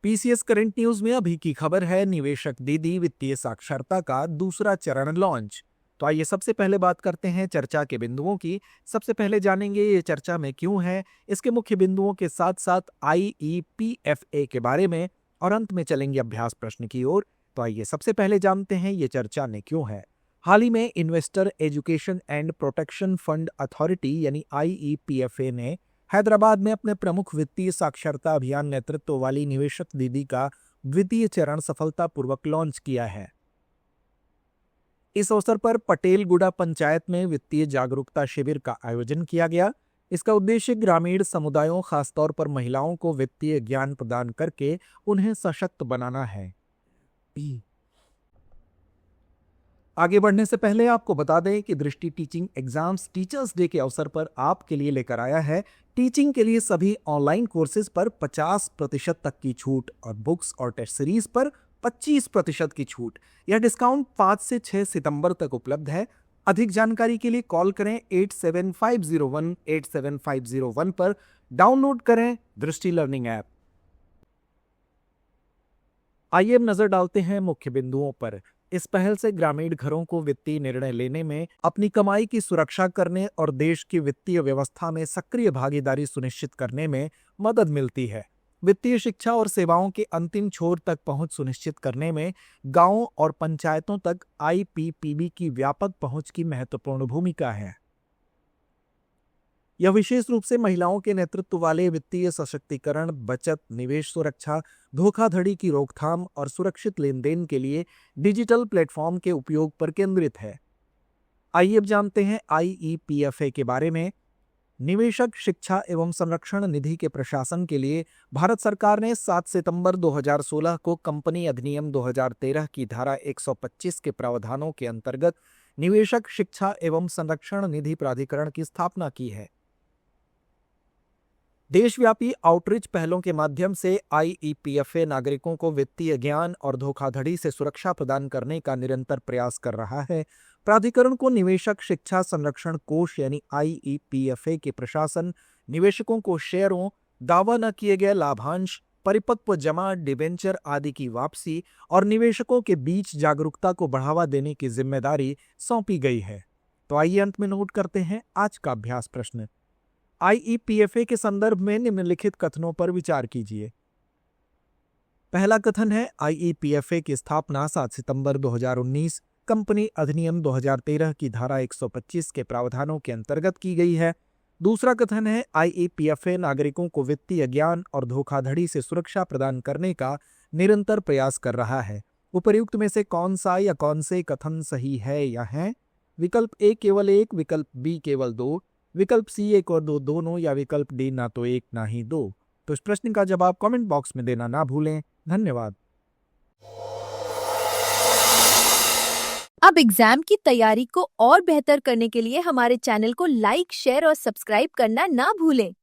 PCS current news में अभी की खबर है, निवेशक दीदी वित्तीय साक्षरता का दूसरा चरण लॉन्च। तो आइए सबसे पहले बात करते हैं चर्चा के बिंदुओं की। सबसे पहले जानेंगे ये चर्चा में क्यों है, इसके मुख्य बिंदुओं के साथ साथ आईईपीएफए के बारे में, और अंत में चलेंगे अभ्यास प्रश्न की ओर। तो आइए सबसे पहले जानते हैं ये चर्चा में क्यों है। हाल ही में investor education and protection fund authority यानी आईईपीएफए ने हैदराबाद में अपने प्रमुख वित्तीय साक्षरता अभियान नेतृत्व वाली निवेशक दीदी का द्वितीय चरण सफलतापूर्वक लॉन्च किया है। इस अवसर पर पटेलगुड़ा पंचायत में वित्तीय जागरूकता शिविर का आयोजन किया गया। इसका उद्देश्य ग्रामीण समुदायों, खासतौर पर महिलाओं को वित्तीय ज्ञान प्रदान करके उन्हें सशक्त बनाना है। आगे बढ़ने से पहले आपको बता दें कि दृष्टि टीचिंग एग्जाम्स टीचर्स डे के अवसर पर आपके लिए लेकर आया है टीचिंग के लिए सभी ऑनलाइन कोर्सेज पर 50% तक की छूट और बुक्स और टेस्ट सीरीज पर 25% की छूट। यह डिस्काउंट 5 से 6 सितंबर तक उपलब्ध है। अधिक जानकारी के लिए कॉल करें 8750187501 पर, डाउनलोड करें दृष्टि लर्निंग ऐप। आइए अब नजर डालते हैं मुख्य बिंदुओं पर। इस पहल से ग्रामीण घरों को वित्तीय निर्णय लेने में, अपनी कमाई की सुरक्षा करने और देश की वित्तीय व्यवस्था में सक्रिय भागीदारी सुनिश्चित करने में मदद मिलती है। वित्तीय शिक्षा और सेवाओं के अंतिम छोर तक पहुंच सुनिश्चित करने में गांवों और पंचायतों तक आईपीपीबी की व्यापक पहुंच की महत्वपूर्ण भूमिका है। यह विशेष रूप से महिलाओं के नेतृत्व वाले वित्तीय सशक्तिकरण, बचत, निवेश सुरक्षा, धोखाधड़ी की रोकथाम और सुरक्षित लेनदेन के लिए डिजिटल प्लेटफॉर्म के उपयोग पर केंद्रित है। आइए अब जानते हैं आईईपीएफए के बारे में। निवेशक शिक्षा एवं संरक्षण निधि के प्रशासन के लिए भारत सरकार ने 7 सितंबर 2016 को कंपनी अधिनियम 2013 की धारा 125 के प्रावधानों के अंतर्गत निवेशक शिक्षा एवं संरक्षण निधि प्राधिकरण की स्थापना की है। देशव्यापी आउटरीच पहलों के माध्यम से आईईपीएफए नागरिकों को वित्तीय ज्ञान और धोखाधड़ी से सुरक्षा प्रदान करने का निरंतर प्रयास कर रहा है। प्राधिकरण को निवेशक शिक्षा संरक्षण कोष यानी आईईपीएफए के प्रशासन, निवेशकों को शेयरों, दावा न किए गए लाभांश, परिपक्व जमा, डिबेंचर आदि की वापसी और निवेशकों के बीच जागरूकता को बढ़ावा देने की जिम्मेदारी सौंपी गई है। तो आइए अंत में नोट करते हैं आज का अभ्यास प्रश्न। आईईपीएफए के संदर्भ में निम्नलिखित कथनों पर विचार कीजिए। पहला कथन है, आईईपीएफए की स्थापना 7 सितंबर 2019 कंपनी अधिनियम 2013 की धारा 125 के प्रावधानों के अंतर्गत की गई है। दूसरा कथन है, आईईपीएफए नागरिकों को वित्तीय ज्ञान और धोखाधड़ी से सुरक्षा प्रदान करने का निरंतर प्रयास कर रहा है। उपर्युक्त में से कौन सा या कौन से कथन सही है या हैं? विकल्प ए केवल 1, विकल्प बी केवल 2, विकल्प सी 1 और 2 दोनों, या विकल्प डी ना तो 1 ना ही 2। तो इस प्रश्न का जवाब कमेंट बॉक्स में देना ना भूलें। धन्यवाद। अब एग्जाम की तैयारी को और बेहतर करने के लिए हमारे चैनल को लाइक, शेयर और सब्सक्राइब करना ना भूलें।